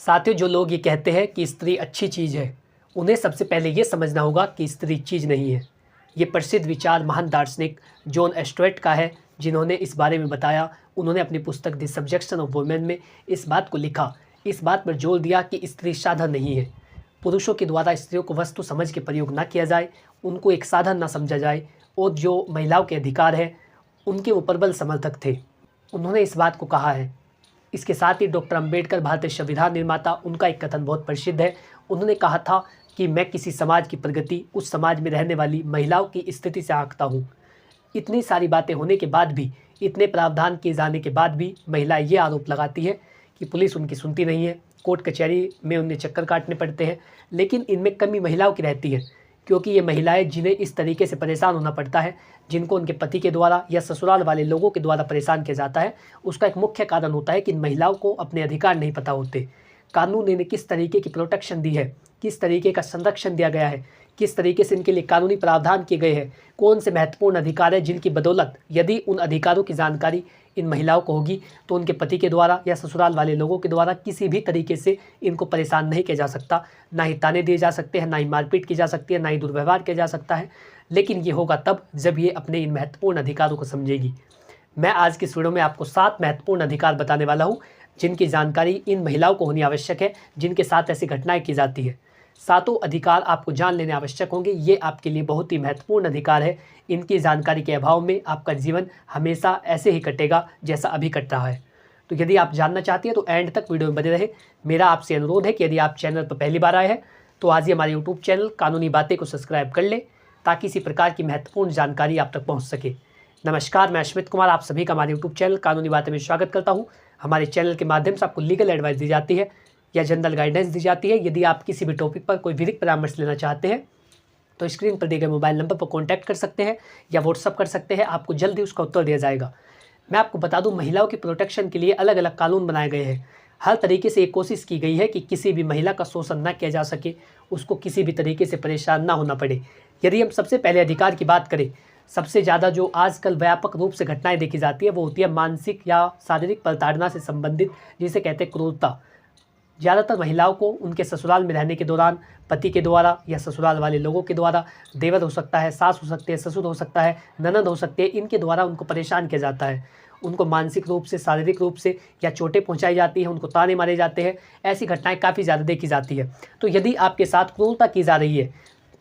साथियों, जो लोग ये कहते हैं कि स्त्री अच्छी चीज़ है, उन्हें सबसे पहले ये समझना होगा कि स्त्री चीज़ नहीं है। ये प्रसिद्ध विचार महान दार्शनिक जॉन स्टुअर्ट का है, जिन्होंने इस बारे में बताया। उन्होंने अपनी पुस्तक द सब्जेक्शन ऑफ वुमेन में इस बात को लिखा, इस बात पर जोर दिया कि स्त्री साधन नहीं है। पुरुषों के द्वारा स्त्रियों को वस्तु समझ के प्रयोग ना किया जाए, उनको एक साधन ना समझा जाए, और जो महिलाओं के अधिकार है उनके वो प्रबल समर्थक थे। उन्होंने इस बात को कहा है। इसके साथ ही डॉक्टर अंबेडकर, भारतीय संविधान निर्माता, उनका एक कथन बहुत प्रसिद्ध है। उन्होंने कहा था कि मैं किसी समाज की प्रगति उस समाज में रहने वाली महिलाओं की स्थिति से आंकता हूँ। इतनी सारी बातें होने के बाद भी, इतने प्रावधान किए जाने के बाद भी महिलाएं ये आरोप लगाती है कि पुलिस उनकी सुनती नहीं है, कोर्ट कचहरी में उन्हें चक्कर काटने पड़ते हैं। लेकिन इनमें कमी महिलाओं की रहती है, क्योंकि ये महिलाएं जिन्हें इस तरीके से परेशान होना पड़ता है, जिनको उनके पति के द्वारा या ससुराल वाले लोगों के द्वारा परेशान किया जाता है, उसका एक मुख्य कारण होता है कि इन महिलाओं को अपने अधिकार नहीं पता होते। कानून इन्हें किस तरीके की प्रोटेक्शन दी है, किस तरीके का संरक्षण दिया गया है, किस तरीके से इनके लिए कानूनी प्रावधान किए गए हैं, कौन से महत्वपूर्ण अधिकार है जिनकी बदौलत यदि उन अधिकारों की जानकारी इन महिलाओं को होगी तो उनके पति के द्वारा या ससुराल वाले लोगों के द्वारा किसी भी तरीके से इनको परेशान नहीं किया जा सकता। ना ही ताने दिए जा सकते हैं, ना ही मारपीट की जा सकती है, ना ही दुर्व्यवहार किया जा सकता है। लेकिन ये होगा तब जब ये अपने इन महत्वपूर्ण अधिकारों को समझेगी। मैं आज की इस वीडियो में आपको 7 महत्वपूर्ण अधिकार बताने वाला हूँ, जिनकी जानकारी इन महिलाओं को होनी आवश्यक है, जिनके साथ ऐसी घटनाएं की जाती है। सातों अधिकार आपको जान लेने आवश्यक होंगे। ये आपके लिए बहुत ही महत्वपूर्ण अधिकार है। इनकी जानकारी के अभाव में आपका जीवन हमेशा ऐसे ही कटेगा जैसा अभी कट रहा है। तो यदि आप जानना चाहती हैं तो एंड तक वीडियो में बने रहे। मेरा आपसे अनुरोध है कि यदि आप चैनल पर पहली बार आए हैं तो आज ही हमारे यूट्यूब चैनल कानूनी बातें को सब्सक्राइब कर लें, ताकि इसी प्रकार की महत्वपूर्ण जानकारी आप तक पहुँच सके। नमस्कार, मैं अश्मित कुमार आप सभी का हमारे यूट्यूब चैनल कानूनी बातें में स्वागत करता हूँ। हमारे चैनल के माध्यम से आपको लीगल एडवाइस दी जाती है या जनरल गाइडेंस दी जाती है। यदि आप किसी भी टॉपिक पर कोई विधिक परामर्श लेना चाहते हैं तो स्क्रीन पर दिए गए मोबाइल नंबर पर कॉन्टैक्ट कर सकते हैं या व्हाट्सअप कर सकते हैं। आपको जल्दी उसका उत्तर दिया जाएगा। मैं आपको बता दूं, महिलाओं की प्रोटेक्शन के लिए अलग अलग कानून बनाए गए हैं। हर तरीके से एक कोशिश की गई है कि किसी भी महिला का शोषण न किया जा सके, उसको किसी भी तरीके से परेशान ना होना पड़े। यदि हम सबसे पहले अधिकार की बात करें, सबसे ज़्यादा जो आजकल व्यापक रूप से घटनाएँ देखी जाती है वो होती है मानसिक या शारीरिक प्रताड़ना से संबंधित, जिसे कहते हैं क्रूरता। ज़्यादातर महिलाओं को उनके ससुराल में रहने के दौरान पति के द्वारा या ससुराल वाले लोगों के द्वारा, देवर हो सकता है, सास हो सकते हैं, ससुर हो सकता है, ननद हो सकते हैं, इनके द्वारा उनको परेशान किया जाता है। उनको मानसिक रूप से, शारीरिक रूप से या चोटें पहुंचाई जाती हैं, उनको ताने मारे जाते हैं। ऐसी घटनाएं काफ़ी ज़्यादा देखी जाती है। तो यदि आपके साथ क्रूरता की जा रही है,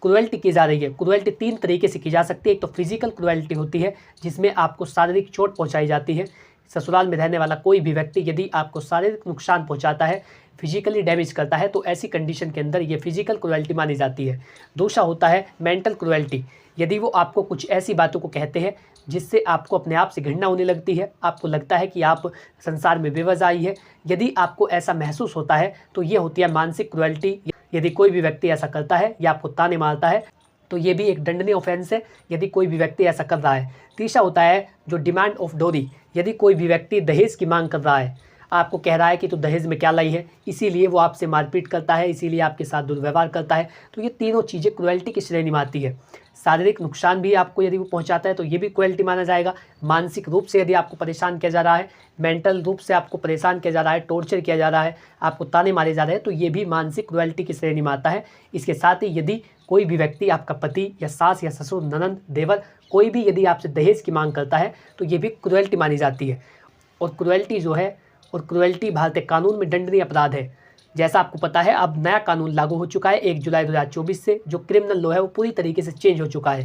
क्रुएल्टी की जा रही है, क्रुएल्टी 3 तरीके से की जा सकती है। एक तो फिजिकल क्रुएल्टी होती है, जिसमें आपको शारीरिक चोट पहुँचाई जाती है। ससुराल में रहने वाला कोई भी व्यक्ति यदि आपको शारीरिक नुकसान पहुंचाता है, फिजिकली डैमेज करता है, तो ऐसी कंडीशन के अंदर ये फिजिकल क्रुएल्टी मानी जाती है। दूसरा होता है मेंटल क्रुएल्टी। यदि वो आपको कुछ ऐसी बातों को कहते हैं जिससे आपको अपने आप से घृणा होने लगती है, आपको लगता है कि आप संसार में बेवजह आई है, यदि आपको ऐसा महसूस होता है तो ये होती है मानसिक क्रुएल्टी। यदि कोई भी व्यक्ति ऐसा करता है या आपको ताने मारता है तो ये भी एक दंडनीय ऑफेंस है, यदि कोई भी व्यक्ति ऐसा कर रहा है। तीसरा होता है जो डिमांड ऑफ डोरी। यदि कोई भी व्यक्ति दहेज की मांग कर रहा है, आपको कह रहा है कि तू दहेज में क्या लाई है, इसीलिए वो आपसे मारपीट करता है, इसीलिए आपके साथ दुर्व्यवहार करता है, तो ये तीनों चीज़ें क्रुएल्टी की श्रेणी में आती है। शारीरिक नुकसान भी आपको यदि वो पहुंचाता है तो ये भी क्रुएल्टी माना जाएगा। मानसिक रूप से यदि आपको परेशान किया जा रहा है, मेंटल रूप से आपको परेशान किया जा रहा है, टॉर्चर किया जा रहा है, आपको ताने मारे जा रहे हैं, तो ये भी मानसिक क्रुएल्टी की श्रेणी में आता है। इसके साथ ही यदि कोई भी व्यक्ति, आपका पति या सास या ससुर, ननंद, देवर, कोई भी यदि आपसे दहेज की मांग करता है तो ये भी क्रुएल्टी मानी जाती है। और क्रुएल्टी भारतीय कानून में दंडनीय अपराध है। जैसा आपको पता है, अब नया कानून लागू हो चुका है 1 जुलाई 2024 से। जो क्रिमिनल लॉ है वो पूरी तरीके से चेंज हो चुका है।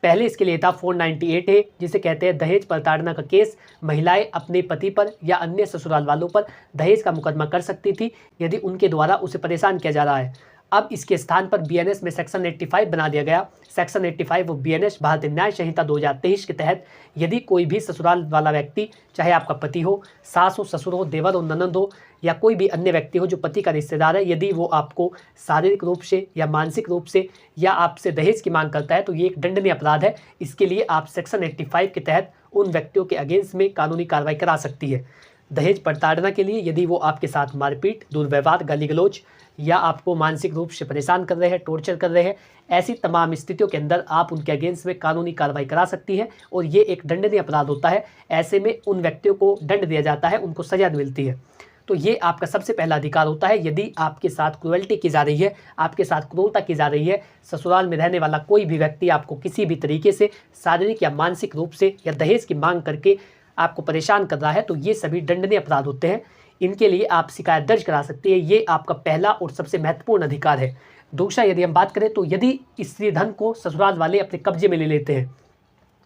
पहले इसके लिए था 498 है, जिसे कहते हैं दहेज प्रताड़ना का केस। महिलाएं अपने पति पर या अन्य ससुराल वालों पर दहेज का मुकदमा कर सकती थी यदि उनके द्वारा उसे परेशान किया जा रहा है। अब इसके स्थान पर बीएनएस में सेक्शन 85 बना दिया गया। सेक्शन 85 वो बीएनएस भारतीय न्याय संहिता 2023 के तहत यदि कोई भी ससुराल वाला व्यक्ति, चाहे आपका पति हो, सास हो, ससुर हो, देवर हो, ननंद हो, या कोई भी अन्य व्यक्ति हो जो पति का रिश्तेदार है, यदि वो आपको शारीरिक रूप से या मानसिक रूप से या आपसे दहेज की मांग करता है तो ये एक दंडनीय अपराध है। इसके लिए आप सेक्शन 85 के तहत उन व्यक्तियों के अगेंस्ट में कानूनी कार्रवाई करा सकती है। दहेज प्रताड़ना के लिए यदि वो आपके साथ मारपीट, दुर्व्यवहार, गाली गलौज या आपको मानसिक रूप से परेशान कर रहे हैं, टॉर्चर कर रहे हैं, ऐसी तमाम स्थितियों के अंदर आप उनके अगेंस्ट में कानूनी कार्रवाई करा सकती है और ये एक दंडनीय अपराध होता है। ऐसे में उन व्यक्तियों को दंड दिया जाता है, उनको सजा मिलती है। तो ये आपका सबसे पहला अधिकार होता है। यदि आपके साथ क्रूएल्टी की जा रही है, आपके साथ क्रूरता की जा रही है, ससुराल में रहने वाला कोई भी व्यक्ति आपको किसी भी तरीके से शारीरिक या मानसिक रूप से या दहेज की मांग करके आपको परेशान कर रहा है, तो ये सभी दंडनीय अपराध होते हैं। इनके लिए आप शिकायत दर्ज करा सकती है। ये आपका पहला और सबसे महत्वपूर्ण अधिकार है। दूसरा, यदि हम बात करें तो यदि स्त्री धन को ससुराल वाले अपने कब्जे में ले लेते हैं,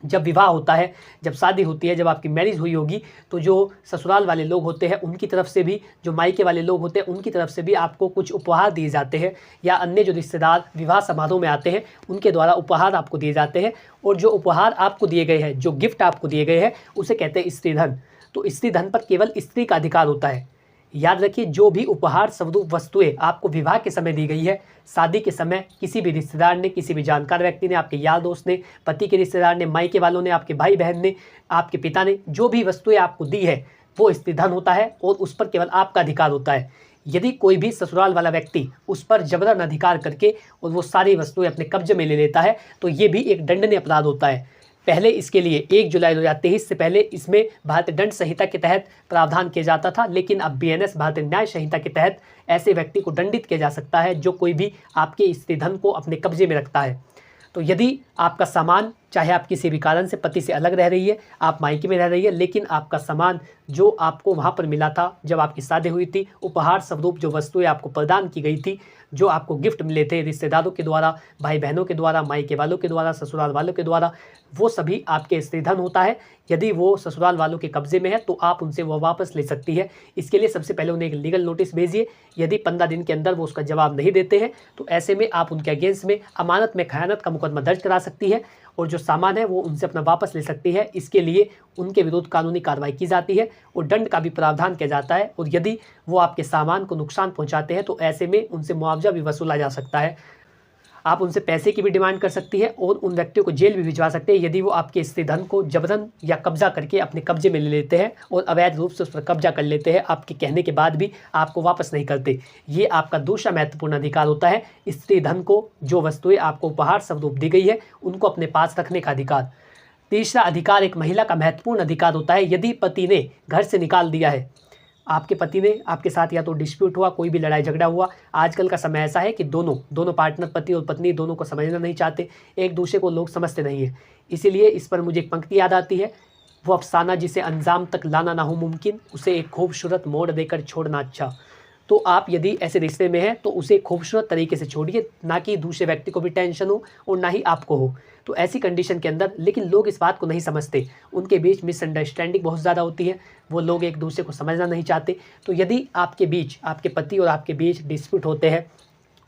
जब विवाह होता है, जब शादी होती है, जब आपकी मैरिज हुई होगी, तो जो ससुराल वाले लोग होते हैं उनकी तरफ से भी, जो मायके वाले लोग होते हैं उनकी तरफ से भी आपको कुछ उपहार दिए जाते हैं, या अन्य जो रिश्तेदार विवाह समारोह में आते हैं उनके द्वारा उपहार आपको दिए जाते हैं। और जो उपहार आपको दिए गए हैं, जो गिफ्ट आपको दिए गए हैं, उसे कहते हैं स्त्री धन। तो स्त्री धन पर केवल स्त्री का अधिकार होता है। याद रखिए, जो भी उपहार स्वरूप वस्तुएं आपको विवाह के समय दी गई है, शादी के समय किसी भी रिश्तेदार ने, किसी भी जानकार व्यक्ति ने, आपके यार दोस्त ने, पति के रिश्तेदार ने, मायके वालों ने, आपके भाई बहन ने, आपके पिता ने, जो भी वस्तुएं आपको दी है वो स्त्री धन होता है और उस पर केवल आपका अधिकार होता है। यदि कोई भी ससुराल वाला व्यक्ति उस पर जबरन अधिकार करके और वो सारी वस्तुएं अपने कब्जे में ले लेता है, तो ये भी एक दंडनीय अपराध होता है। पहले इसके लिए 1 जुलाई 2023 से पहले इसमें भारतीय दंड संहिता के तहत प्रावधान किया जाता था, लेकिन अब बीएनएस भारतीय न्याय संहिता के तहत ऐसे व्यक्ति को दंडित किया जा सकता है जो कोई भी आपके स्त्री धन को अपने कब्जे में रखता है। तो यदि आपका सामान, चाहे आप किसी भी कारण से पति से अलग रह रही है, आप मायके में रह रही है, लेकिन आपका सामान जो आपको वहाँ पर मिला था जब आपकी शादी हुई थी, उपहार स्वरूप जो वस्तुएं आपको प्रदान की गई थी, जो आपको गिफ्ट मिले थे रिश्तेदारों के द्वारा, भाई बहनों के द्वारा, मायके वालों के द्वारा, ससुराल वालों के द्वारा, वो सभी आपके स्त्री धन होता है। यदि वो ससुराल वालों के कब्जे में है तो आप उनसे वो वापस ले सकती है। इसके लिए सबसे पहले उन्हें एक लीगल नोटिस भेजिए। यदि 15 दिन के अंदर वो उसका जवाब नहीं देते हैं तो ऐसे में आप उनके अगेंस्ट में अमानत में खयानत का मुकदमा दर्ज करा सकती है और जो सामान है वो उनसे अपना वापस ले सकती है। इसके लिए उनके विरुद्ध कानूनी कार्रवाई की जाती है और दंड का भी प्रावधान किया जाता है। और यदि वो आपके सामान को नुकसान पहुंचाते हैं तो ऐसे में उनसे मुआवजा भी वसूला जा सकता है। आप उनसे पैसे की भी डिमांड कर सकती है और उन व्यक्तियों को जेल भी भिजवा सकते हैं यदि वो आपके स्त्री धन को जबरन या कब्जा करके अपने कब्जे में ले लेते हैं और अवैध रूप से उस पर कब्जा कर लेते हैं, आपके कहने के बाद भी आपको वापस नहीं करते। ये आपका दूसरा महत्वपूर्ण अधिकार होता है, स्त्री धन को, जो वस्तुएं आपको उपहार स्वरूप दी गई है उनको अपने पास रखने का अधिकार। तीसरा अधिकार एक महिला का महत्वपूर्ण अधिकार होता है। यदि पति ने घर से निकाल दिया है, आपके पति ने आपके साथ या तो डिस्प्यूट हुआ, कोई भी लड़ाई झगड़ा हुआ, आजकल का समय ऐसा है कि दोनों पार्टनर, पति और पत्नी, दोनों को समझना नहीं चाहते, एक दूसरे को लोग समझते नहीं है। इसीलिए इस पर मुझे एक पंक्ति याद आती है, वो अफसाना जिसे अंजाम तक लाना ना हो मुमकिन, उसे एक खूबसूरत मोड़ देकर छोड़ना अच्छा। तो आप यदि ऐसे रिश्ते में हैं तो उसे खूबसूरत तरीके से छोड़िए, ना कि दूसरे व्यक्ति को भी टेंशन हो और ना ही आपको हो। तो ऐसी कंडीशन के अंदर, लेकिन लोग इस बात को नहीं समझते, उनके बीच मिसअंडरस्टैंडिंग बहुत ज़्यादा होती है, वो लोग एक दूसरे को समझना नहीं चाहते। तो यदि आपके बीच, आपके पति और आपके बीच डिस्प्यूट होते हैं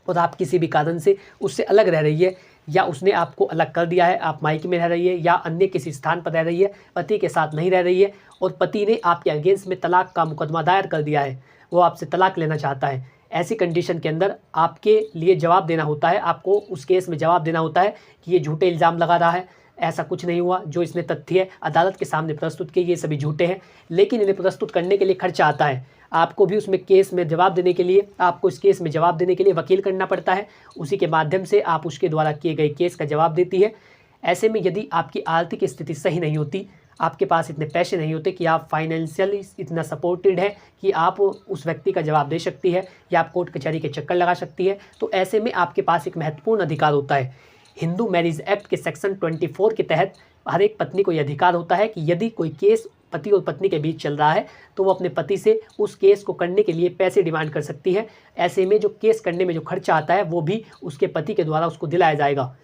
और आप किसी भी कारण से उससे अलग रह रही है या उसने आपको अलग कर दिया है, आप मायके में रह रही है या अन्य किसी स्थान पर रह रही है, पति के साथ नहीं रह रही है और पति ने आपके अगेंस्ट में तलाक का मुकदमा दायर कर दिया है, वो आपसे तलाक लेना चाहता है, ऐसी कंडीशन के अंदर आपके लिए जवाब देना होता है। आपको उस केस में जवाब देना होता है कि ये झूठे इल्ज़ाम लगा रहा है, ऐसा कुछ नहीं हुआ, जो इसने तथ्य अदालत के सामने प्रस्तुत किए ये सभी झूठे हैं। लेकिन इन्हें प्रस्तुत करने के लिए खर्चा आता है, आपको भी उसमें केस में जवाब देने के लिए, आपको इस केस में जवाब देने के लिए वकील करना पड़ता है, उसी के माध्यम से आप उसके द्वारा किए गए केस का जवाब देती है। ऐसे में यदि आपकी आर्थिक स्थिति सही नहीं होती, आपके पास इतने पैसे नहीं होते कि आप फाइनेंशियली इतना सपोर्टेड है कि आप उस व्यक्ति का जवाब दे सकती है या आप कोर्ट कचहरी के चक्कर लगा सकती है, तो ऐसे में आपके पास एक महत्वपूर्ण अधिकार होता है। हिंदू मैरिज एक्ट के सेक्शन 24 के तहत हर एक पत्नी को यह अधिकार होता है कि यदि कोई केस पति और पत्नी के बीच चल रहा है तो वो अपने पति से उस केस को करने के लिए पैसे डिमांड कर सकती है। ऐसे में जो केस करने में जो खर्चा आता है वो भी उसके पति के द्वारा उसको दिलाया जाएगा।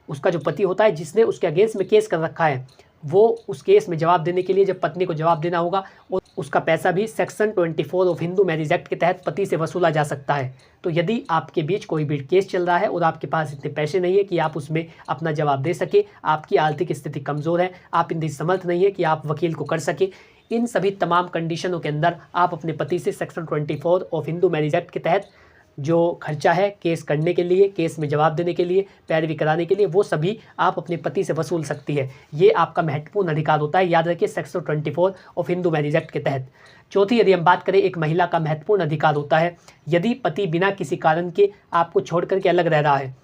उसका जो पति होता है जिसने उसके अगेंस्ट में केस कर रखा है, वो उस केस में जवाब देने के लिए जब पत्नी को जवाब देना होगा और उसका पैसा भी section 24 of Hindu marriage act के तहत पति से वसूला जा सकता है। तो यदि आपके बीच कोई भी केस चल रहा है और आपके पास इतने पैसे नहीं है कि आप उसमें अपना जवाब दे सके, आपकी आर्थिक स्थिति कमज़ोर है, आप इतनी समर्थ नहीं है कि आप वकील को कर सके, इन सभी तमाम कंडीशनों के अंदर आप अपने पति से section 24 of Hindu marriage act के तहत जो खर्चा है केस करने के लिए, केस में जवाब देने के लिए, पैरवी कराने के लिए, वो सभी आप अपने पति से वसूल सकती है। ये आपका महत्वपूर्ण अधिकार होता है, याद रखिए, section 24 of Hindu marriage act के तहत। चौथी, यदि हम बात करें, एक महिला का महत्वपूर्ण अधिकार होता है, यदि पति बिना किसी कारण के आपको छोड़ करके अलग रह रहा है,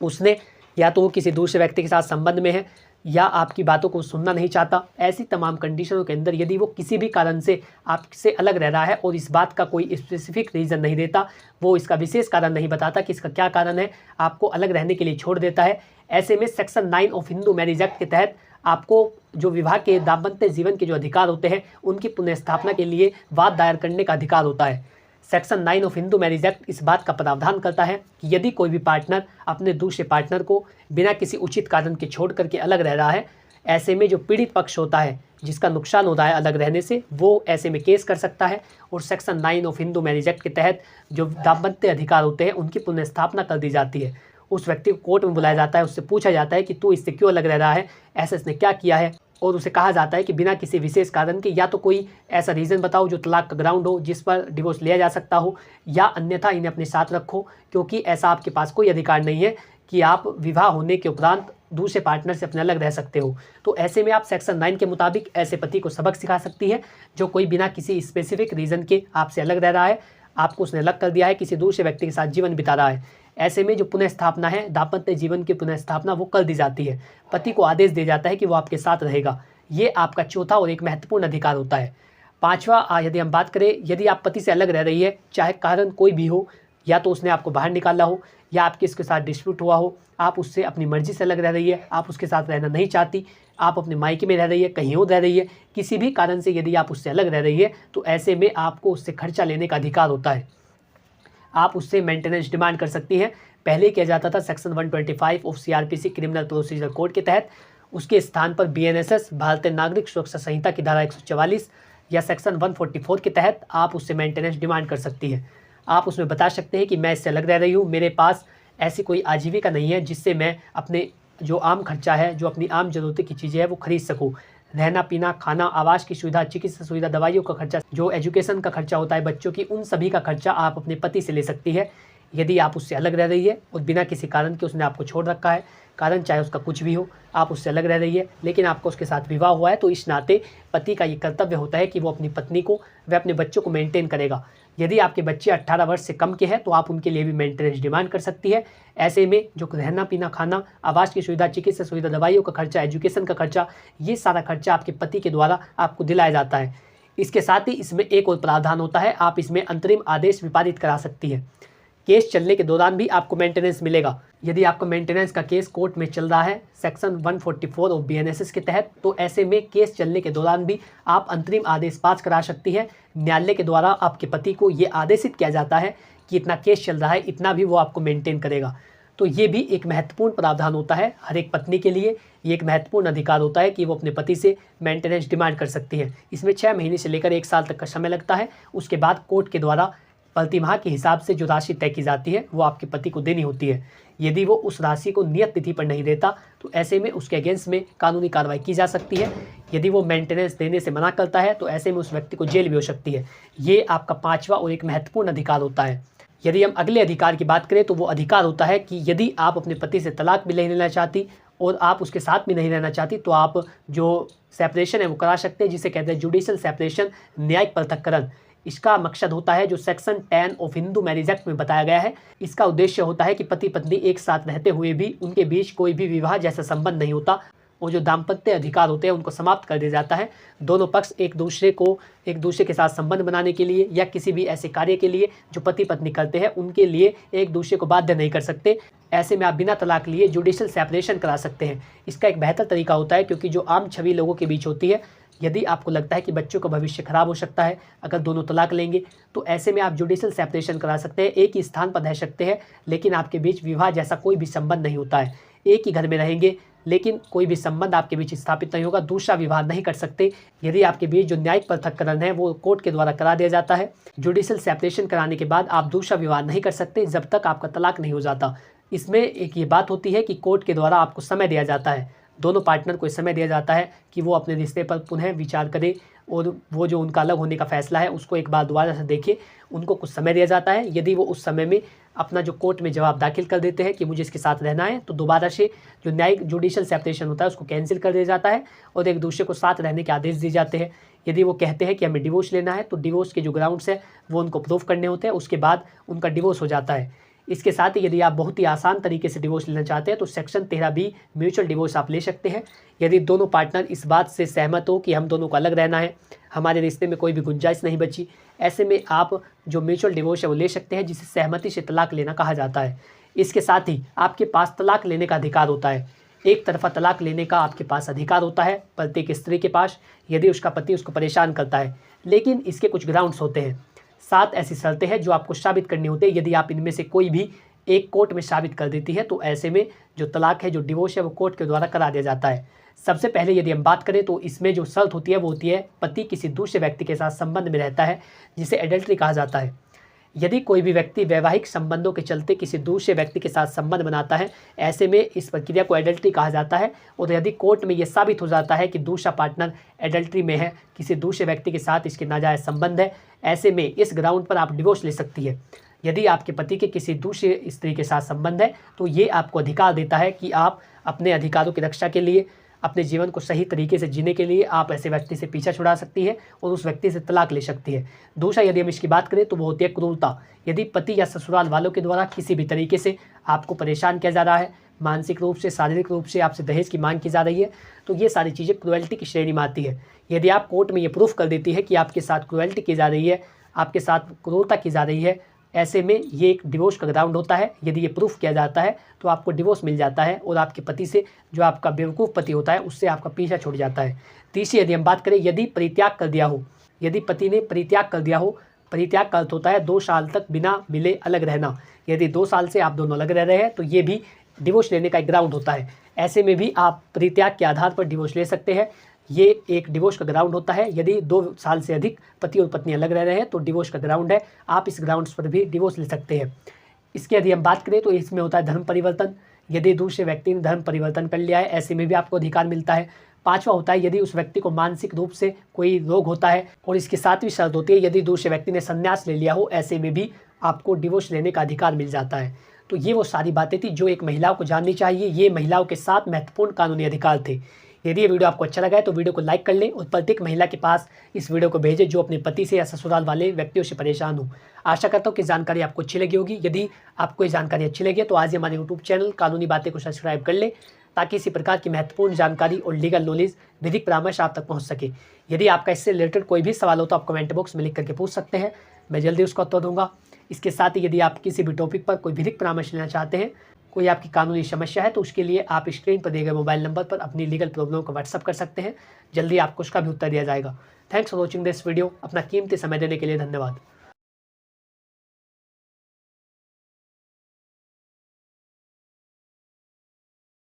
उसने या तो वो किसी दूसरे व्यक्ति के साथ संबंध में है, या आपकी बातों को सुनना नहीं चाहता, ऐसी तमाम कंडीशनों के अंदर यदि वो किसी भी कारण से आपसे अलग रह रहा है और इस बात का कोई स्पेसिफिक रीज़न नहीं देता, वो इसका विशेष कारण नहीं बताता कि इसका क्या कारण है, आपको अलग रहने के लिए छोड़ देता है, ऐसे में section 9 of Hindu marriage act के तहत आपको जो विवाह के दाम्पत्य जीवन के जो अधिकार होते हैं उनकी पुनर्स्थापना के लिए वाद दायर करने का अधिकार होता है। Section 9 of Hindu marriage act इस बात का प्रावधान करता है कि यदि कोई भी पार्टनर अपने दूसरे पार्टनर को बिना किसी उचित कारण के छोड़ करके अलग रह रहा है, ऐसे में जो पीड़ित पक्ष होता है जिसका नुकसान होता है अलग रहने से, वो ऐसे में केस कर सकता है और section 9 of Hindu marriage act के तहत जो दाम्पत्य अधिकार होते हैं उनकी पुनर्स्थापना कर दी जाती है। उस व्यक्ति को कोर्ट में बुलाया जाता है, उससे पूछा जाता है कि तू इससे क्यों अलग रह रहा है, ऐसा इसने क्या किया है, और उसे कहा जाता है कि बिना किसी विशेष कारण के या तो कोई ऐसा रीज़न बताओ जो तलाक का ग्राउंड हो जिस पर डिवोर्स लिया जा सकता हो, या अन्यथा इन्हें अपने साथ रखो, क्योंकि ऐसा आपके पास कोई अधिकार नहीं है कि आप विवाह होने के उपरांत दूसरे पार्टनर से अपने अलग रह सकते हो। तो ऐसे में आप सेक्शन 9 के मुताबिक ऐसे पति को सबक सिखा सकती है जो कोई बिना किसी स्पेसिफिक रीज़न के आपसे अलग रह रहा है, आपको उसने अलग कर दिया है, किसी दूसरे व्यक्ति के साथ जीवन बिता रहा है। ऐसे में जो पुनर्स्थापना है, दाम्पत्य जीवन की पुनर्स्थापना, वो कर दी जाती है। पति को आदेश दिया जाता है कि वो आपके साथ रहेगा। ये आपका चौथा और एक महत्वपूर्ण अधिकार होता है। पांचवा, यदि हम बात करें, यदि आप पति से अलग रह रही है, चाहे कारण कोई भी हो, या तो उसने आपको बाहर निकाला हो या आपके इसके साथ डिस्प्यूट हुआ हो, आप उससे अपनी मर्जी से अलग रह रही है, आप उसके साथ रहना नहीं चाहती, आप अपने मायके में रह रही है, कहीं और रह रही है, किसी भी कारण से यदि आप उससे अलग रह रही है, तो ऐसे में आपको उससे खर्चा लेने का अधिकार होता है। आप उससे मेंटेनेंस डिमांड कर सकती हैं। पहले किया जाता था section 125 of CrPC criminal procedure code के तहत, उसके स्थान पर बीएनएसएस भारतीय नागरिक सुरक्षा संहिता की धारा 144 या सेक्शन 144 के तहत आप उससे मेंटेनेंस डिमांड कर सकती हैं। आप उसमें बता सकते हैं कि मैं इससे अलग रह रही हूँ, मेरे पास ऐसी कोई आजीविका नहीं है जिससे मैं अपने जो आम खर्चा है, जो अपनी आम ज़रूरत की चीज़ें हैं वो खरीद सकूँ। रहना पीना, खाना, आवास की सुविधा, चिकित्सा सुविधा, दवाइयों का खर्चा, जो एजुकेशन का खर्चा होता है बच्चों की, उन सभी का खर्चा आप अपने पति से ले सकती है यदि आप उससे अलग रह रही है और बिना किसी कारण के उसने आपको छोड़ रखा है। कारण चाहे उसका कुछ भी हो, आप उससे अलग रह रही है लेकिन आपको उसके साथ विवाह हुआ है, तो इस नाते पति का ये कर्तव्य होता है कि वो अपनी पत्नी को व अपने बच्चों को मेंटेन करेगा। यदि आपके बच्चे 18 वर्ष से कम के हैं तो आप उनके लिए भी मेंटेनेंस डिमांड कर सकती है। ऐसे में जो रहना पीना, खाना, आवास की सुविधा, चिकित्सा सुविधा, दवाइयों का खर्चा, एजुकेशन का खर्चा, ये सारा खर्चा आपके पति के द्वारा आपको दिलाया जाता है। इसके साथ ही इसमें एक और प्रावधान होता है, आप इसमें अंतरिम आदेश विपारित करा सकती है। केस चलने के दौरान भी आपको मेंटेनेंस मिलेगा। यदि आपका मेंटेनेंस का केस कोर्ट में चल रहा है सेक्शन 144 ऑफ बीएनएसएस के तहत, तो ऐसे में केस चलने के दौरान भी आप अंतरिम आदेश पास करा सकती है। न्यायालय के द्वारा आपके पति को ये आदेशित किया जाता है कि इतना केस चल रहा है, इतना भी वो आपको मेंटेन करेगा। तो ये भी एक महत्वपूर्ण प्रावधान होता है हर एक पत्नी के लिए। ये एक महत्वपूर्ण अधिकार होता है कि वो अपने पति से मेंटेनेंस डिमांड कर सकती है। इसमें 6 महीने से लेकर 1 साल तक का समय लगता है। उसके बाद कोर्ट के द्वारा प्रतिमाह के हिसाब से जो राशि तय की जाती है वो आपके पति को देनी होती है। यदि वो उस राशि को नियत तिथि पर नहीं देता तो ऐसे में उसके अगेंस्ट में कानूनी कार्रवाई की जा सकती है। यदि वो मेंटेनेंस देने से मना करता है तो ऐसे में उस व्यक्ति को जेल भी हो सकती है। ये आपका 5वां और एक महत्वपूर्ण अधिकार होता है। यदि हम अगले अधिकार की बात करें तो वो अधिकार होता है कि यदि आप अपने पति से तलाक भी नहीं लेना चाहती और आप उसके साथ भी नहीं रहना चाहती तो आप जो सेपरेशन है वो करा सकते हैं, जिसे कहते हैं जुडिशियल सेपरेशन, न्यायिक पृथक्करण। इसका मकसद होता है जो section 10 of Hindu marriage act में बताया गया है। इसका उद्देश्य होता है कि पति पत्नी एक साथ रहते हुए भी उनके बीच कोई भी विवाह जैसा संबंध नहीं होता और जो दाम्पत्य अधिकार होते हैं उनको समाप्त कर दिया जाता है। दोनों पक्ष एक दूसरे के साथ संबंध बनाने के लिए या किसी भी ऐसे कार्य के लिए जो पति पत्नी करते हैं उनके लिए एक दूसरे को बाध्य नहीं कर सकते। ऐसे में आप बिना तलाक लिए जुडिशियल सेपरेशन करा सकते हैं। इसका एक बेहतर तरीका होता है क्योंकि जो आम छवि लोगों के बीच होती है, यदि आपको लगता है कि बच्चों का भविष्य खराब हो सकता है अगर दोनों तलाक लेंगे, तो ऐसे में आप जुडिशियल सेपरेशन करा सकते हैं। एक ही स्थान पर रह सकते हैं लेकिन आपके बीच विवाह जैसा कोई भी संबंध नहीं होता है। एक ही घर में रहेंगे लेकिन कोई भी संबंध आपके बीच स्थापित नहीं होगा, दूसरा विवाह नहीं कर सकते। यदि आपके बीच जो न्यायिक पृथक्करण है वो कोर्ट के द्वारा करा दिया जाता है। जुडिशियल सेपरेशन कराने के बाद आप दूसरा विवाह नहीं कर सकते जब तक आपका तलाक नहीं हो जाता। इसमें एक ये बात होती है कि कोर्ट के द्वारा आपको समय दिया जाता है, दोनों पार्टनर को समय दिया जाता है कि वो अपने रिश्ते पर पुनः विचार करें और वो जो उनका अलग होने का फैसला है उसको एक बार दोबारा से देखें। उनको कुछ समय दिया जाता है। यदि वो उस समय में अपना जो कोर्ट में जवाब दाखिल कर देते हैं कि मुझे इसके साथ रहना है, तो दोबारा से जो न्यायिक जुडिशियल सेपरेशन होता है उसको कैंसिल कर दिया जाता है और एक दूसरे को साथ रहने के आदेश दिए जाते हैं। यदि वो कहते हैं कि हमें डिवोर्स लेना है तो डिवोर्स के जो ग्राउंड्स है वो उनको प्रूव करने होते हैं, उसके बाद उनका डिवोर्स हो जाता है। इसके साथ ही यदि आप बहुत ही आसान तरीके से डिवोर्स लेना चाहते हैं तो सेक्शन 13B म्यूचुअल डिवोर्स आप ले सकते हैं। यदि दोनों पार्टनर इस बात से सहमत हो कि हम दोनों को अलग रहना है, हमारे रिश्ते में कोई भी गुंजाइश नहीं बची, ऐसे में आप जो म्यूचुअल डिवोर्स है वो ले सकते हैं, जिसे सहमति से तलाक लेना कहा जाता है। इसके साथ ही आपके पास तलाक लेने का अधिकार होता है। एक तरफा तलाक लेने का आपके पास अधिकार होता है प्रत्येक स्त्री के पास, यदि उसका पति उसको परेशान करता है। लेकिन इसके कुछ ग्राउंड्स होते हैं, 7 ऐसी शर्तें हैं जो आपको साबित करनी होती है। यदि आप इनमें से कोई भी एक कोर्ट में साबित कर देती है तो ऐसे में जो तलाक है, जो डिवोर्स है, वो कोर्ट के द्वारा करा दिया जाता है। सबसे पहले यदि हम बात करें तो इसमें जो शर्त होती है वो होती है पति किसी दूसरे व्यक्ति के साथ संबंध में रहता है, जिसे एडल्ट्री कहा जाता है। यदि कोई भी व्यक्ति वैवाहिक संबंधों के चलते किसी दूसरे व्यक्ति के साथ संबंध बनाता है, ऐसे में इस प्रक्रिया को एडल्ट्री कहा जाता है। और यदि कोर्ट में यह साबित हो जाता है कि दूसरा पार्टनर एडल्ट्री में है, किसी दूसरे व्यक्ति के साथ इसके नाजायज संबंध है, ऐसे में इस ग्राउंड पर आप डिवोर्स ले सकती है। यदि आपके पति के किसी दूसरे स्त्री के साथ संबंध है तो ये आपको अधिकार देता है कि आप अपने अधिकारों की रक्षा के लिए, अपने जीवन को सही तरीके से जीने के लिए आप ऐसे व्यक्ति से पीछा छुड़ा सकती है और उस व्यक्ति से तलाक ले सकती है। दूसरा यदि हम इसकी बात करें तो वो होती है क्रूरता। यदि पति या ससुराल वालों के द्वारा किसी भी तरीके से आपको परेशान किया जा रहा है, मानसिक रूप से, शारीरिक रूप से आपसे दहेज की मांग की जा रही है, तो ये सारी चीज़ें क्रुएल्टी की श्रेणी में आती है। यदि आप कोर्ट में ये प्रूफ कर देती है कि आपके साथ क्रुएल्टी की जा रही है, आपके साथ क्रूरता की जा रही है, ऐसे में ये एक डिवोर्स का ग्राउंड होता है। यदि ये प्रूफ किया जाता है तो आपको डिवोर्स मिल जाता है और आपके पति से, जो आपका बेवकूफ़ पति होता है, उससे आपका पीछा छूट जाता है। तीसरी यदि हम बात करें, यदि परित्याग कर दिया हो, यदि पति ने परित्याग कर दिया हो, परित्याग का अर्थ होता है 2 साल तक बिना मिले अलग रहना। यदि 2 साल से आप दोनों अलग रह रहे हैं तो ये भी डिवोर्स लेने का एक ग्राउंड होता है। ऐसे में भी आप परित्याग के आधार पर डिवोर्स ले सकते हैं। ये एक डिवोर्स का ग्राउंड होता है। यदि 2 साल से अधिक पति और पत्नी अलग रह रहे हैं तो डिवोर्स का ग्राउंड है, आप इस ग्राउंड्स पर भी डिवोर्स ले सकते हैं। इसके यदि हम बात करें तो इसमें होता है धर्म परिवर्तन। यदि दूसरे व्यक्ति ने धर्म परिवर्तन कर लिया है, ऐसे में भी आपको अधिकार मिलता है। 5वां होता है यदि उस व्यक्ति को मानसिक रूप से कोई रोग होता है। और इसकी 7वीं शर्त होती है यदि दूसरे व्यक्ति ने संन्यास ले लिया हो, ऐसे में भी आपको डिवोर्स लेने का अधिकार मिल जाता है। तो ये वो सारी बातें थी जो एक महिलाओं को जाननी चाहिए। ये महिलाओं के 7 महत्वपूर्ण कानूनी अधिकार थे। यदि ये वीडियो आपको अच्छा लगा है तो वीडियो को लाइक कर लें और प्रत्येक महिला के पास इस वीडियो को भेजें जो अपने पति से या ससुराल वाले व्यक्तियों से परेशान हो। आशा करता हूँ कि जानकारी आपको अच्छी लगी होगी। यदि आपको ये जानकारी अच्छी लगी तो आज ही हमारे यूट्यूब चैनल कानूनी बातें को सब्सक्राइब कर लें, ताकि इसी प्रकार की महत्वपूर्ण जानकारी और लीगल नॉलेज, विधिक परामर्श आप तक पहुँच सके। यदि आपका इससे रिलेटेड कोई भी सवाल हो तो आप कमेंट बॉक्स में लिख करके पूछ सकते हैं, मैं जल्दी उसका उत्तर दूंगा। इसके साथ ही यदि आप किसी भी टॉपिक पर कोई विधिक परामर्श लेना चाहते हैं, कोई आपकी कानूनी समस्या है, तो उसके लिए आप स्क्रीन पर दिए गए मोबाइल नंबर पर अपनी लीगल प्रॉब्लम को व्हाट्सअप कर सकते हैं। जल्दी आपको उसका भी उत्तर दिया जाएगा। Thanks for watching this video. अपना कीमती समय देने के लिए धन्यवाद।